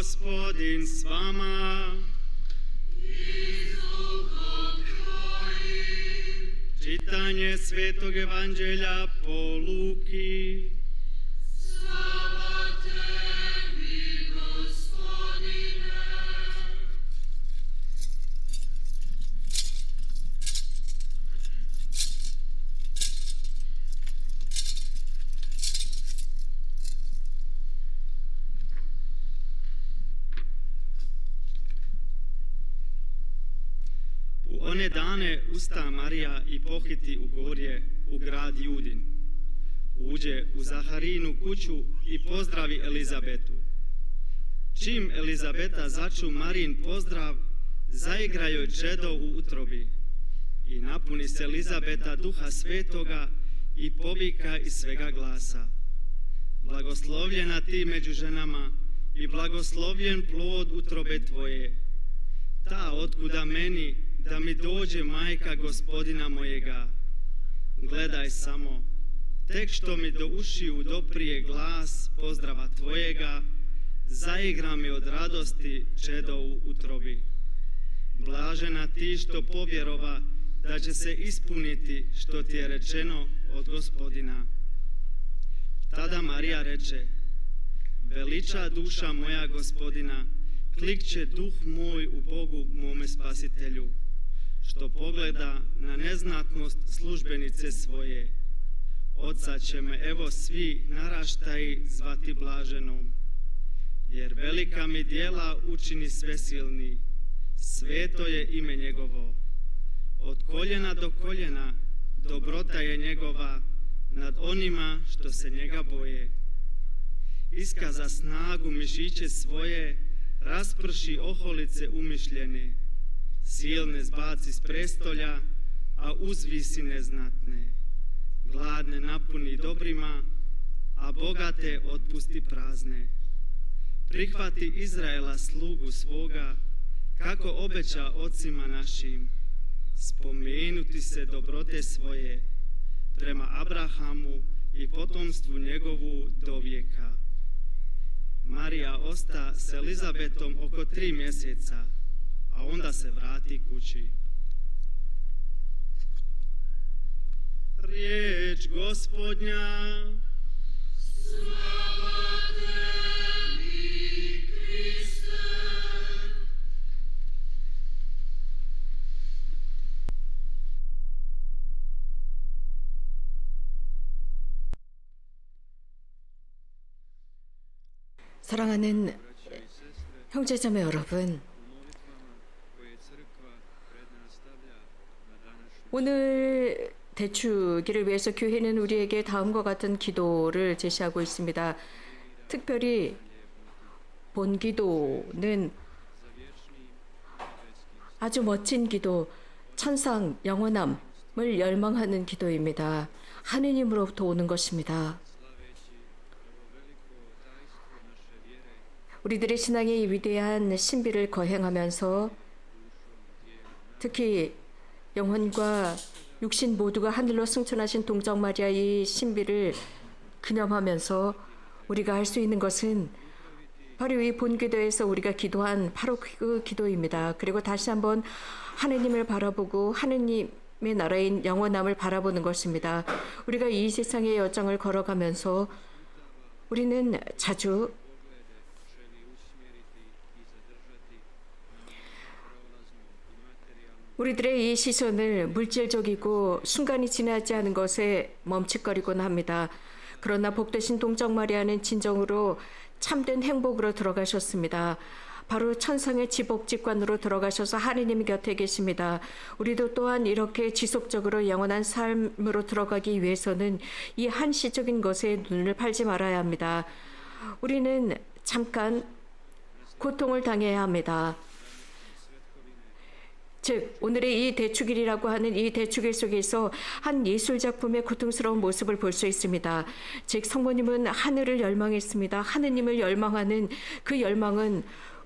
Gospodin s vama. Čitanje Svetog Evanđelja po Luki. Slava tebi, Gospodine. U one dane usta Marija i pohiti u gorje u grad Judin. Uđe u Zaharinu kuću i pozdravi Elizabetu. Čim Elizabeta začu Marin pozdrav, zaigra joj čedo u utrobi i napuni se Elizabeta Duha Svetoga i povika iz svega glasa. Blagoslovljena ti među ženama i blagoslovljen plod utrobe tvoje. Ta otkuda meni da mi dođe majka Gospodina mojega. Gledaj samo, tek što mi do ušiju doprije glas pozdrava tvojega, zaigra mi od radosti čedo u utrobi. Blažena ti što povjerova da će se ispuniti što ti je rečeno od Gospodina. Tada Marija reče, veliča duša moja Gospodina, klikće duh moj u Bogu mome spasitelju, što pogleda na neznatnost službenice svoje. Oca će me evo svi naraštaji zvati blaženom, jer velika mi djela učini svesilni, sveto je ime njegovo. Od koljena do koljena dobrota je njegova nad onima što se njega boje. Iskaza snagu mišiće svoje, rasprši oholice umišljene, silne zbaci s prestolja, a uzvisi neznatne. Gladne napuni dobrima, a bogate otpusti prazne. Prihvati Izraela slugu svoga, kako obeća ocima našim, spomenuti se dobrote svoje prema Abrahamu i potomstvu njegovu do vijeka. Marija osta s Elizabetom oko 3 mjeseca, a onda se vrati kući. Riječ Gospodnja. Slava tebi, Kriste. 사랑하는 형제자매 여러분, 오늘 대축일을 위해서 교회는 우리에게 다음과 같은 기도를 제시하고 있습니다. 특별히 본 기도는 아주 멋진 기도, 천상 영원함을 열망하는 기도입니다. 하느님으로부터 오는 것입니다. 우리들의 신앙의 이 위대한 신비를 거행하면서 특히 영혼과 육신 모두가 하늘로 승천하신 동정 마리아의 신비를 기념하면서 우리가 할 수 있는 것은 바로 이 본기도에서 우리가 기도한 바로 그 기도입니다. 그리고 다시 한번 하느님을 바라보고 하느님의 나라인 영원함을 바라보는 것입니다. 우리가 이 세상의 여정을 걸어가면서 우리는 자주 우리들의 이 시선을 물질적이고 순간이 지나지 않은 것에 멈칫거리곤 합니다. 그러나 복되신 동정 마리아는 진정으로 참된 행복으로 들어가셨습니다. 바로 천상의 지복직관으로 들어가셔서 하느님 곁에 계십니다. 우리도 또한 이렇게 지속적으로 영원한 삶으로 들어가기 위해서는 이 한시적인 것에 눈을 팔지 말아야 합니다. 우리는 잠깐 고통을 당해야 합니다. 즉 오늘의 이 대축일이라고 하는 이 대축일 속에서 한 예술작품의 고통스러운 모습을 볼 수 있습니다. 즉 성모님은 하늘을 열망했습니다. 하느님을 열망하는 그 열망은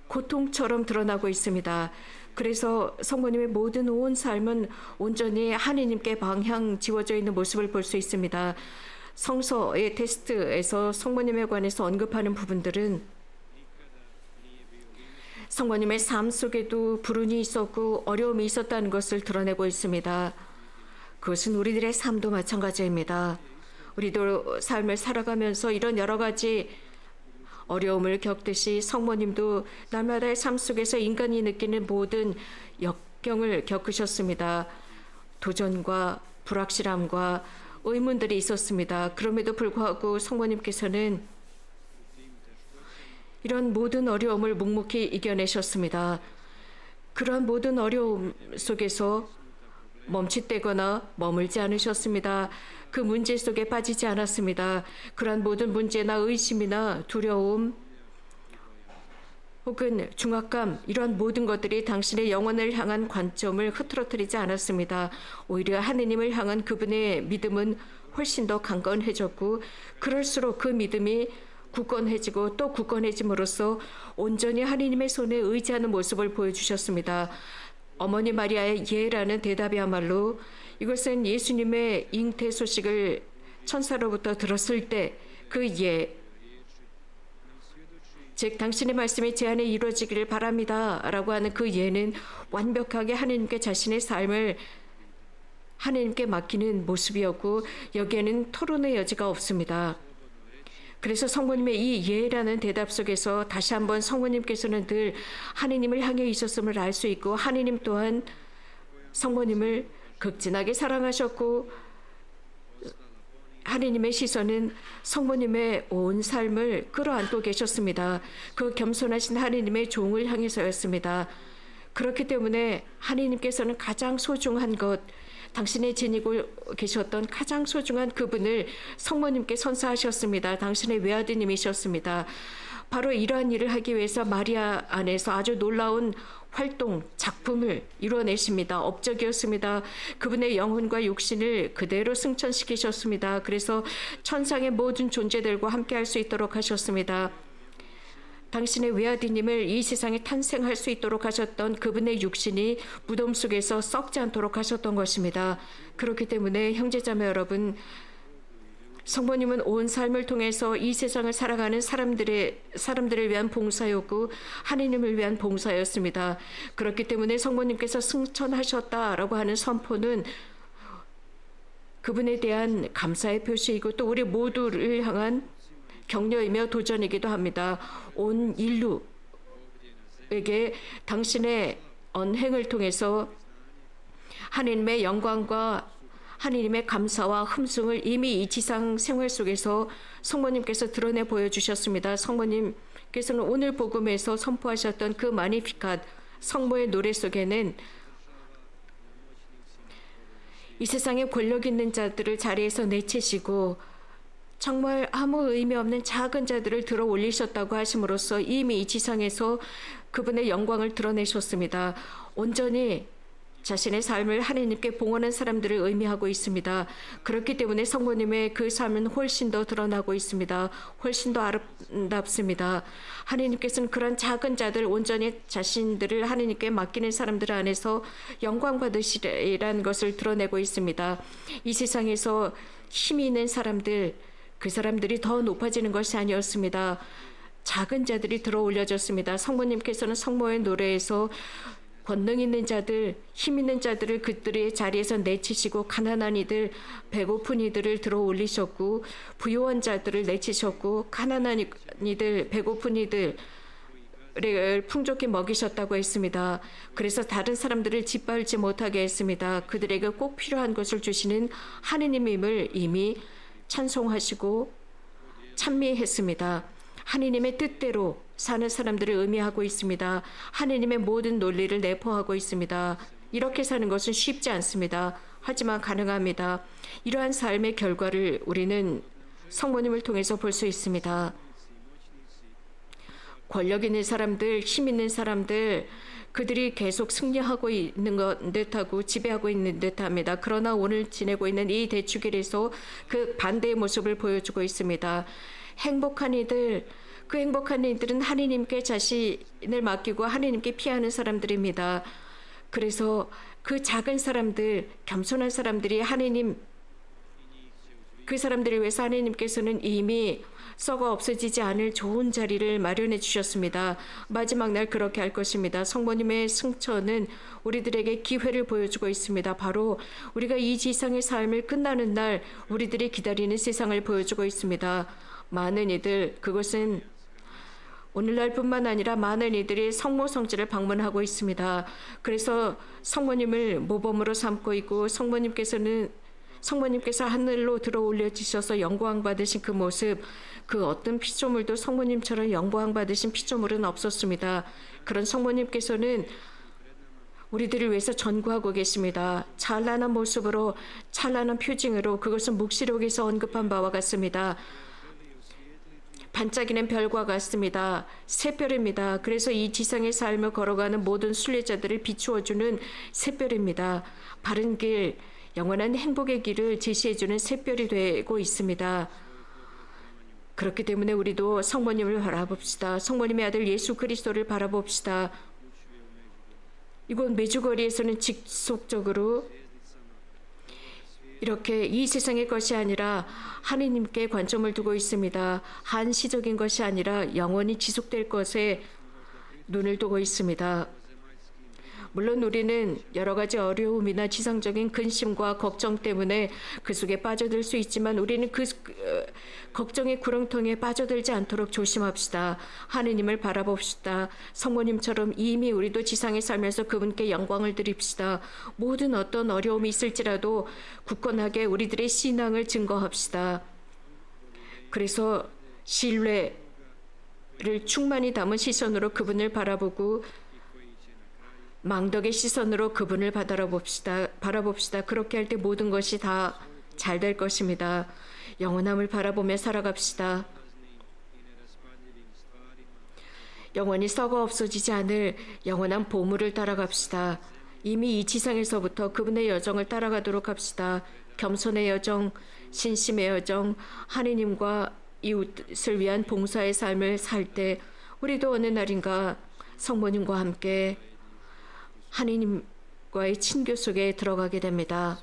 고통처럼 드러나고 있습니다. 그래서 성모님의 모든 온 삶은 온전히 하느님께 방향 지워져 있는 모습을 볼 수 있습니다. 성서의 테스트에서 성모님에 관해서 언급하는 부분들은 성모님의 삶 속에도 불운이 있었고 어려움이 있었다는 것을 드러내고 있습니다. 그것은 우리들의 삶도 마찬가지입니다. 우리도 삶을 살아가면서 이런 여러 가지 어려움을 겪듯이 성모님도 날마다의 삶 속에서 인간이 느끼는 모든 역경을 겪으셨습니다. 도전과 불확실함과 의문들이 있었습니다. 그럼에도 불구하고 성모님께서는 이런 모든 어려움을 묵묵히 이겨내셨습니다. 그러한 모든 어려움 속에서 멈칫대거나 머물지 않으셨습니다. 그 문제 속에 빠지지 않았습니다. 그러한 모든 문제나 의심이나 두려움 혹은 중압감 이러한 모든 것들이 당신의 영혼을 향한 관점을 흐트러뜨리지 않았습니다. 오히려 하느님을 향한 그분의 믿음은 훨씬 더 강건해졌고 그럴수록 그 믿음이 굳건해지고 또 굳건해짐으로써 온전히 하느님의 손에 의지하는 모습을 보여주셨습니다. 어머니 마리아의 예라는 대답이야말로 이것은 예수님의 잉태 소식을 천사로부터 들었을 때 그 예, 즉 당신의 말씀이 제 안에 이루어지기를 바랍니다 라고 하는 그 예는 완벽하게 하느님께 자신의 삶을 하느님께 맡기는 모습이었고 여기에는 토론의 여지가 없습니다. 그래서 성모님의 이 예라는 대답 속에서 다시 한번 성모님께서는 늘 하느님을 향해 있었음을 알 수 있고 하느님 또한 성모님을 극진하게 사랑하셨고 하느님의 시선은 성모님의 온 삶을 끌어안고 계셨습니다. 그 겸손하신 하느님의 종을 향해서였습니다. 그렇기 때문에 하느님께서는 가장 소중한 것, 당신의 지니고 계셨던 가장 소중한 그분을 성모님께 선사하셨습니다. 당신의 외아드님이셨습니다. 바로 이러한 일을 하기 위해서 마리아 안에서 아주 놀라운 활동, 작품을 이뤄내십니다. 업적이었습니다. 그분의 영혼과 육신을 그대로 승천시키셨습니다. 그래서 천상의 모든 존재들과 함께 할 수 있도록 하셨습니다. 당신의 외아드님을 이 세상에 탄생할 수 있도록 하셨던 그분의 육신이 무덤 속에서 썩지 않도록 하셨던 것입니다. 그렇기 때문에 형제자매 여러분, 성모님은 온 삶을 통해서 이 세상을 살아가는 사람들을 위한 봉사였고 하느님을 위한 봉사였습니다. 그렇기 때문에 성모님께서 승천하셨다라고 하는 선포는 그분에 대한 감사의 표시이고 또 우리 모두를 향한 격려이며 도전이기도 합니다. 온 인류에게 당신의 언행을 통해서 하느님의 영광과 하느님의 감사와 흠숭을 이미 이 지상 생활 속에서 성모님께서 드러내 보여주셨습니다. 성모님께서는 오늘 복음에서 선포하셨던 그 마니피캇 성모의 노래 속에는 이 세상에 권력 있는 자들을 자리에서 내치시고 정말 아무 의미 없는 작은 자들을 들어 올리셨다고 하심으로써 이미 이 지상에서 그분의 영광을 드러내셨습니다. 온전히 자신의 삶을 하느님께 봉헌한 사람들을 의미하고 있습니다. 그렇기 때문에 성모님의 그 삶은 훨씬 더 드러나고 있습니다. 훨씬 더 아름답습니다. 하느님께서는 그런 작은 자들 온전히 자신들을 하느님께 맡기는 사람들 안에서 영광 받으시리라는 것을 드러내고 있습니다. 이 세상에서 힘이 있는 사람들, 그 사람들이 더 높아지는 것이 아니었습니다. 작은 자들이 들어 올려졌습니다. 성모님께서는 성모의 노래에서 권능 있는 자들, 힘 있는 자들을 그들의 자리에서 내치시고 가난한 이들, 배고픈 이들을 들어 올리셨고 부요한 자들을 내치셨고 가난한 이들, 배고픈 이들을 풍족히 먹이셨다고 했습니다. 그래서 다른 사람들을 짓밟지 못하게 했습니다. 그들에게 꼭 필요한 것을 주시는 하느님임을 이미 찬송하시고 찬미했습니다. 하느님의 뜻대로 사는 사람들을 의미하고 있습니다. 하느님의 모든 논리를 내포하고 있습니다. 이렇게 사는 것은 쉽지 않습니다. 하지만 가능합니다. 이러한 삶의 결과를 우리는 성모님을 통해서 볼 수 있습니다. 권력 있는 사람들, 힘 있는 사람들, 그들이 계속 승리하고 있는 것 듯하고 지배하고 있는 듯합니다. 그러나 오늘 지내고 있는 이 대축일에서 그 반대의 모습을 보여주고 있습니다. 행복한 이들, 그 행복한 이들은 하느님께 자신을 맡기고 하느님께 피하는 사람들입니다. 그래서 그 작은 사람들, 겸손한 사람들이 하느님, 그 사람들을 위해서 하느님께서는 이미 썩어 없어지지 않을 좋은 자리를 마련해 주셨습니다. 마지막 날 그렇게 할 것입니다. 성모님의 승천은 우리들에게 기회를 보여주고 있습니다. 바로 우리가 이 지상의 삶을 끝나는 날 우리들이 기다리는 세상을 보여주고 있습니다. 많은 이들, 그것은 오늘날뿐만 아니라 많은 이들이 성모 성지를 방문하고 있습니다. 그래서 성모님을 모범으로 삼고 있고 성모님께서 하늘로 들어 올려지셔서 영광 받으신 그 모습, 그 어떤 피조물도 성모님처럼 영광 받으신 피조물은 없었습니다. 그런 성모님께서는 우리들을 위해서 전구하고 계십니다. 찬란한 모습으로, 찬란한 표징으로, 그것은 묵시록에서 언급한 바와 같습니다. 반짝이는 별과 같습니다. 새별입니다. 그래서 이 지상의 삶을 걸어가는 모든 순례자들을 비추어주는 새별입니다. 바른 길, 영원한 행복의 길을 제시해주는 새별이 되고 있습니다. 그렇기 때문에 우리도 성모님을 바라봅시다. 성모님의 아들 예수 그리스도를 바라봅시다. 이곳 메주거리에서는 직속적으로 이렇게 이 세상의 것이 아니라 하느님께 관점을 두고 있습니다. 한시적인 것이 아니라 영원히 지속될 것에 눈을 두고 있습니다. 물론 우리는 여러 가지 어려움이나 지상적인 근심과 걱정 때문에 그 속에 빠져들 수 있지만 우리는 그 걱정의 구렁텅이에 빠져들지 않도록 조심합시다. 하느님을 바라봅시다. 성모님처럼 이미 우리도 지상에 살면서 그분께 영광을 드립시다. 모든 어떤 어려움이 있을지라도 굳건하게 우리들의 신앙을 증거합시다. 그래서 신뢰를 충만히 담은 시선으로 그분을 바라보고 망덕의 시선으로 그분을 바라봅시다. 그렇게 할 때 모든 것이 다 잘 될 것입니다. 영원함을 바라보며 살아갑시다. 영원히 썩어 없어지지 않을 영원한 보물을 따라갑시다. 이미 이 지상에서부터 그분의 여정을 따라가도록 합시다. 겸손의 여정, 신심의 여정, 하느님과 이웃을 위한 봉사의 삶을 살 때 우리도 어느 날인가 성모님과 함께 하느님과의 친교 속에 들어가게 됩니다.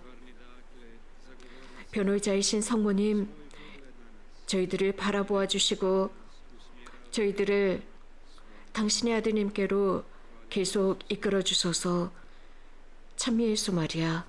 변호자이신 성모님, 저희들을 바라보아 주시고 저희들을 당신의 아드님께로 계속 이끌어 주소서. 참미 예수 마리아.